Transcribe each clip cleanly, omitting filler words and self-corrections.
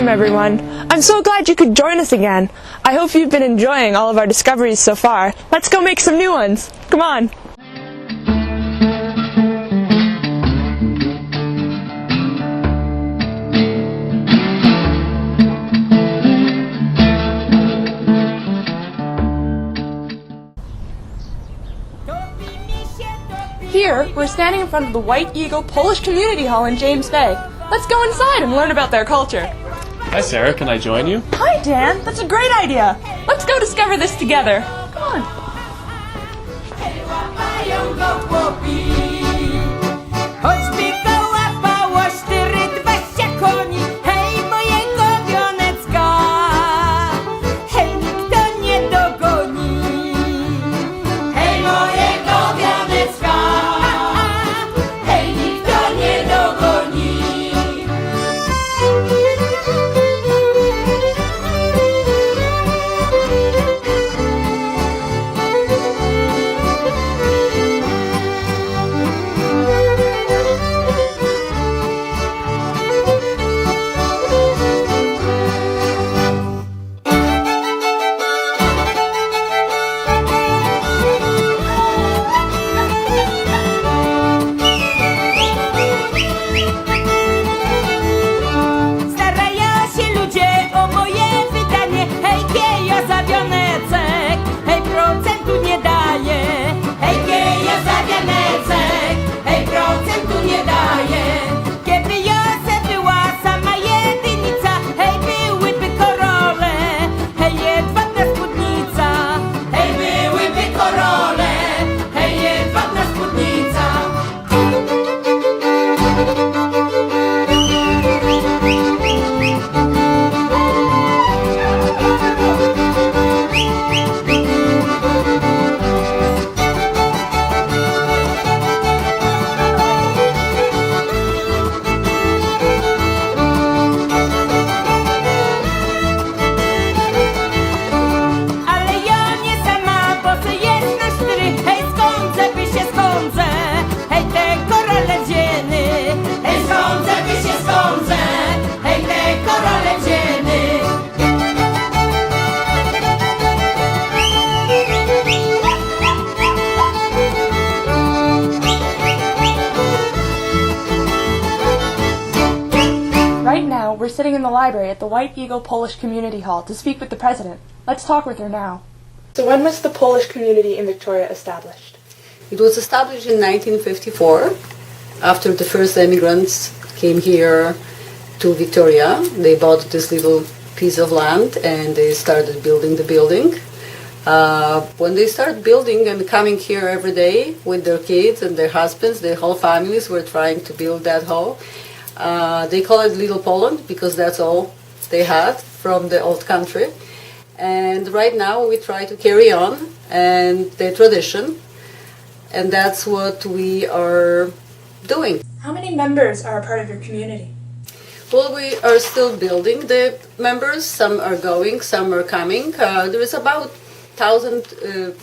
Welcome everyone! I'm so glad you could join us again. I hope you've been enjoying all of our discoveries so far. Let's go make some new ones! Come on! Here, we're standing in front of the White Eagle Polish Community Hall in James Bay. Let's go inside and learn about their culture. Hi Sarah, can I join you? Hi Dan, that's a great idea. Let's go discover this together. Come on. Right now, we're sitting in the library at the White Eagle Polish Community Hall to speak with the president. Let's talk with her now. So when was the Polish community in Victoria established? It was established in 1954 after the first immigrants came here to Victoria. They bought this little piece of land and they started building the building. When they started building and coming here every day with their kids and their husbands, their whole families were trying to build that hall. They call it Little Poland because that's all they had from the old country. And right now we try to carry on and the tradition, and that's what we are doing. How many members are a part of your community? Well, we are still building the members. Some are going, some are coming. There is about 1,000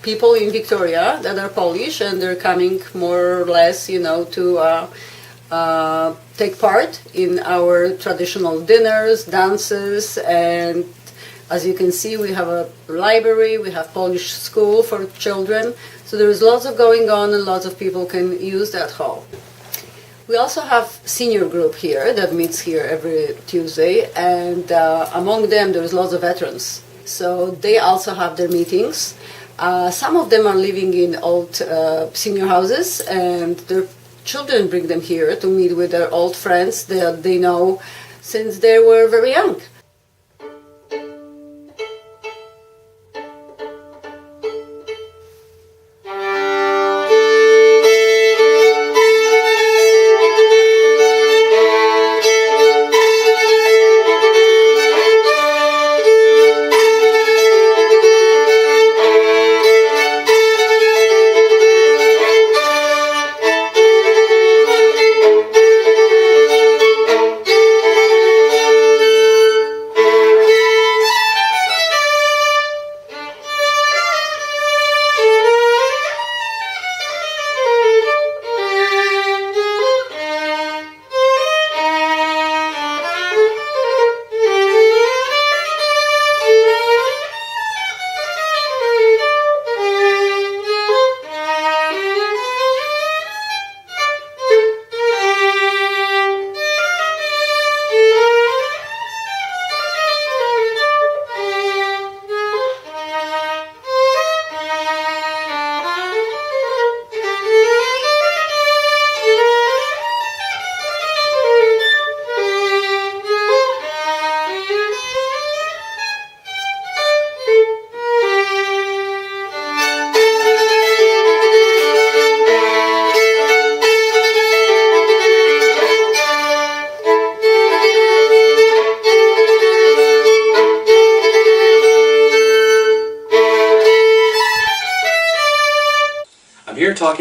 people in Victoria that are Polish, and they're coming more or less, to take part in our traditional dinners, dances, and as you can see, we have a library, we have Polish school for children, so there is lots of going on and lots of people can use that hall. We also have senior group here that meets here every Tuesday, and among them there is lots of veterans, so they also have their meetings. Some of them are living in old senior houses, and their children bring them here to meet with their old friends that they know since they were very young.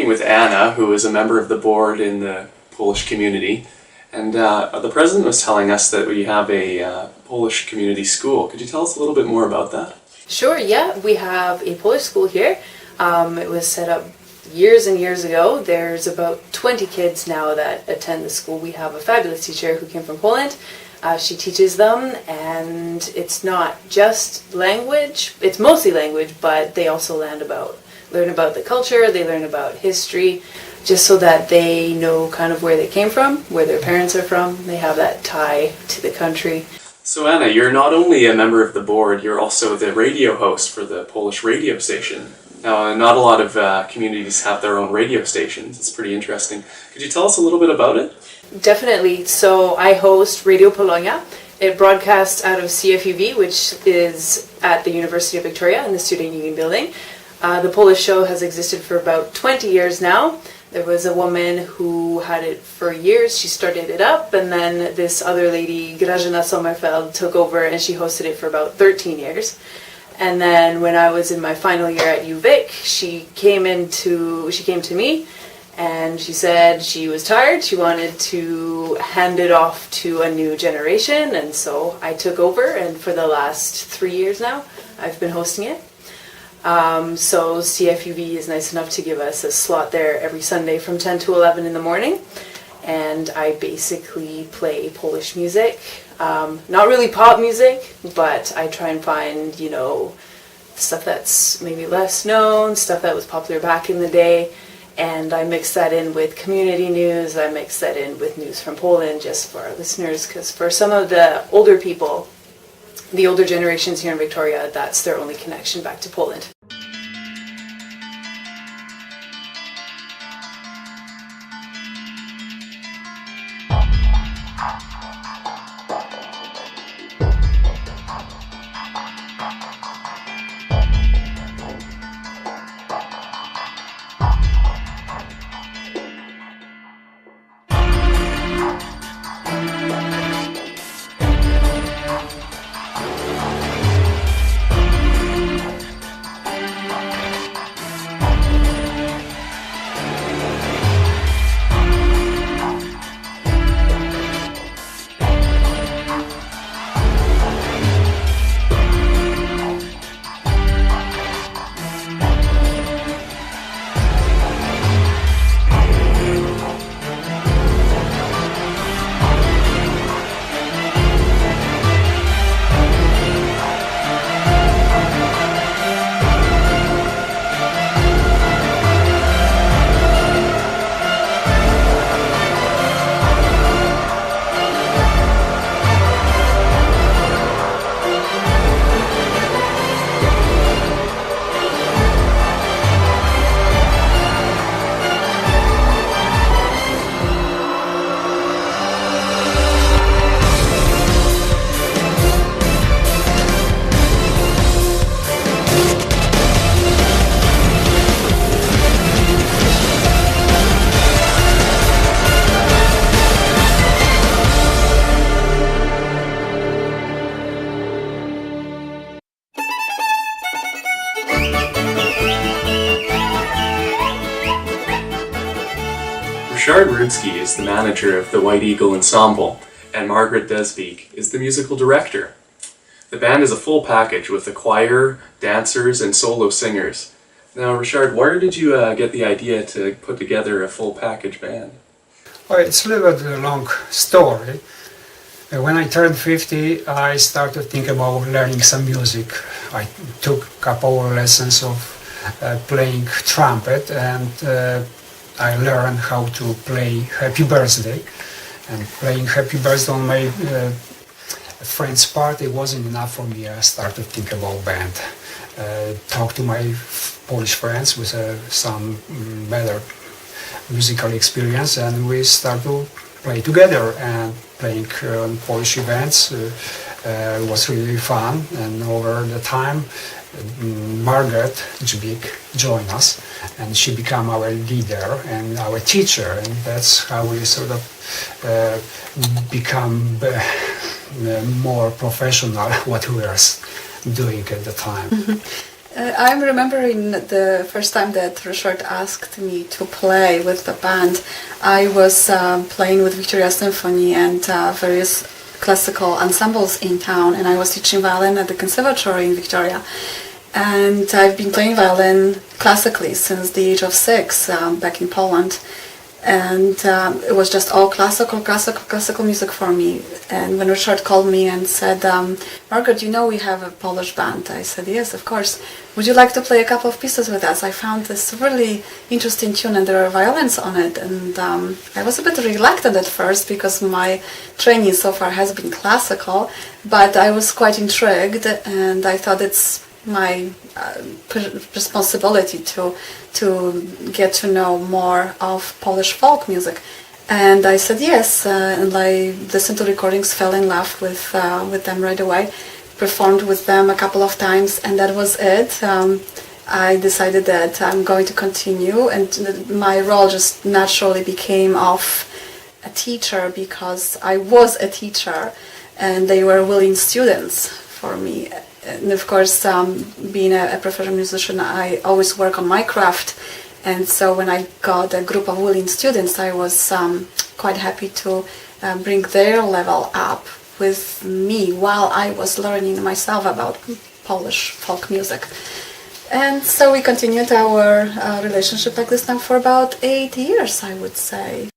talking with Anna, who is a member of the board in the Polish community, and the president was telling us that we have a Polish community school. Could you tell us a little bit more about that? Sure, yeah. We have a Polish school here. It was set up years and years ago. There's about 20 kids now that attend the school. We have a fabulous teacher who came from Poland. She teaches them, and it's not just language. It's mostly language, but they also learn about the culture, they learn about history, just so that they know kind of where they came from, where their parents are from. They have that tie to the country. So Anna, you're not only a member of the board, you're also the radio host for the Polish radio station. Now, not a lot of communities have their own radio stations. It's pretty interesting. Could you tell us a little bit about it? Definitely. So I host Radio Polonia. It broadcasts out of CFUV, which is at the University of Victoria in the Student Union building. The Polish show has existed for about 20 years now. There was a woman who had it for years. She started it up, and then this other lady, Grażyna Sommerfeld, took over, and she hosted it for about 13 years. And then when I was in my final year at UVic, she came to me, and she said she was tired. She wanted to hand it off to a new generation, and so I took over, and for the last 3 years now, I've been hosting it. So CFUV is nice enough to give us a slot there every Sunday from 10 to 11 in the morning, and I basically play Polish music. Not really pop music, but I try and find, stuff that's maybe less known, stuff that was popular back in the day, and I mix that in with community news. I mix that in with news from Poland, just for our listeners, because for some of the older people, the older generations here in Victoria, that's their only connection back to Poland. Ryszard Rudzki is the manager of the White Eagle Ensemble, and Margaret Desbeek is the musical director. The band is a full package with a choir, dancers, and solo singers. Now, Ryszard, where did you get the idea to put together a full package band? Well, it's a little bit a long story. When I turned 50, I started thinking about learning some music. I took a couple of lessons of playing trumpet, and I learned how to play Happy Birthday. And playing Happy Birthday on my friend's party wasn't enough for me. I started thinking about band. Talked to my Polish friends with some better musical experience, and we started to play together, and playing on Polish events was really fun. And over the time, Margaret Desbeek joined us, and she became our leader and our teacher, and that's how we sort of become more professional what we were doing at the time. I'm remembering the first time that Richard asked me to play with the band. I was playing with Victoria Symphony and various classical ensembles in town, and I was teaching violin at the conservatory in Victoria. And I've been playing violin classically since the age of 6 back in Poland. And it was just all classical music for me. And when Richard called me and said, Margaret, you know we have a Polish band. I said, yes, of course. Would you like to play a couple of pieces with us? I found this really interesting tune and there are violins on it. And I was a bit reluctant at first because my training so far has been classical, but I was quite intrigued and I thought it's my responsibility to get to know more of Polish folk music, and I said yes. And I listened to recordings, fell in love with them right away. Performed with them a couple of times, and that was it. I decided that I'm going to continue, and my role just naturally became of a teacher because I was a teacher, and they were willing students for me. And of course, being a professional musician, I always work on my craft. And so when I got a group of willing students, I was quite happy to bring their level up with me while I was learning myself about Polish folk music. And so we continued our relationship like this now for about 8 years, I would say.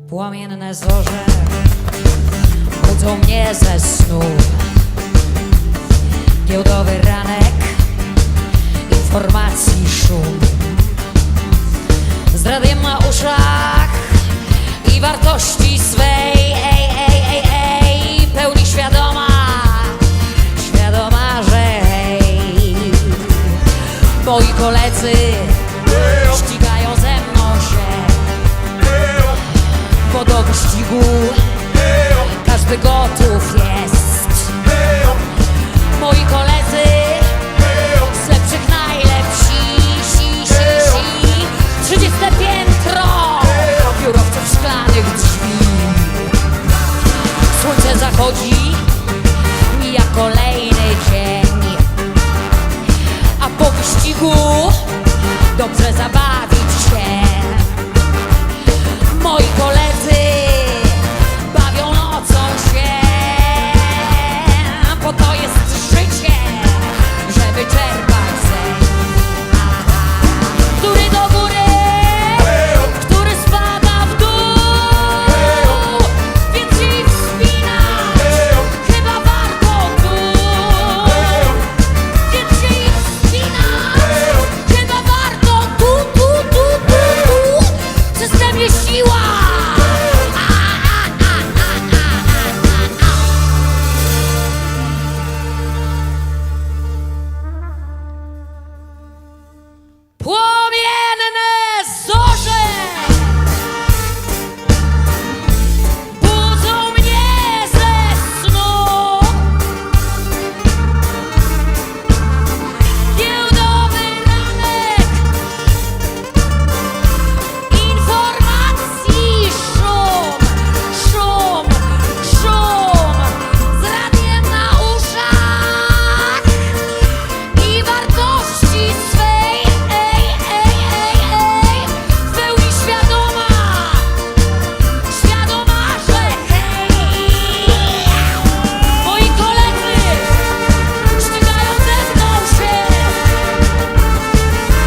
Płomienne zorze budzą mnie ze snu. Giełdowy ranek, informacji szum. Z radiem na uszach i wartości swej, pełni świadoma, że hej. Moi koledzy ścigają ze mną się, bo do wyścigu każdy każdy gotów jest. Moi koledzy z lepszych najlepsi, 30 piętro biurowców szklanych drzwi. Słońce zachodzi, mija kolejny dzień, a po wyścigu dobrze zabawić się. Moi koledzy bawią nocą się, bo to jest życie, żeby czerpać sen. Który do góry, który spada w dół, więc się wspinać chyba warto tu. Więc się wspinać chyba warto tu. W systemie siła. Płomienne zorze budzą mnie ze snu. Giełdowy ranek informacji, szum z radiem na uszach i wartości swej w pełni świadoma, że hej. Moi koledzy ścigają ze mną się,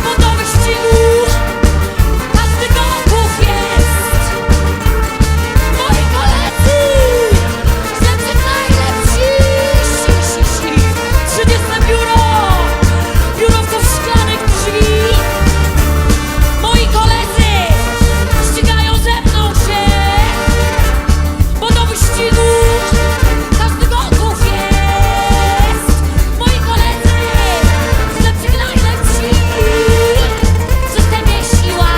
bo do wyścigu każdy gotów jest. Moi koledzy z lepszych najlepsi, 30 biurowców szklanych drzwi. Moi koledzy ścigają ze mną się, bo do wyścigu każdy gotów jest. Moi koledzy z lepszych najlepsi, w systemie siła.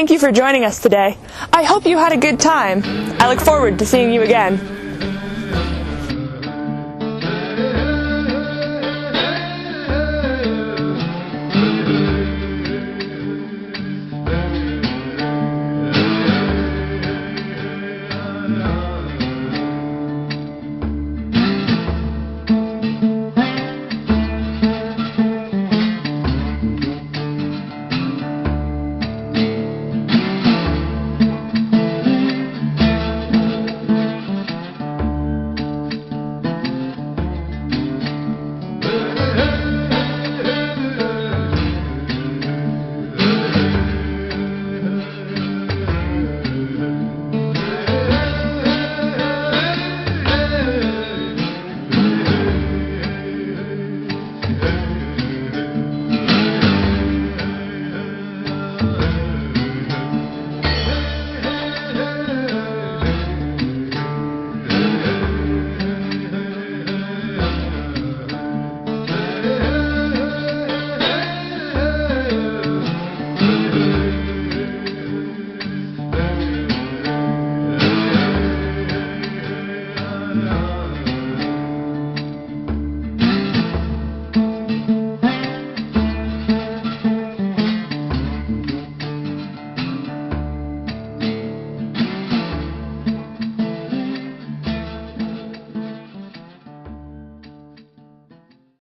Thank you for joining us today. I hope you had a good time. I look forward to seeing you again.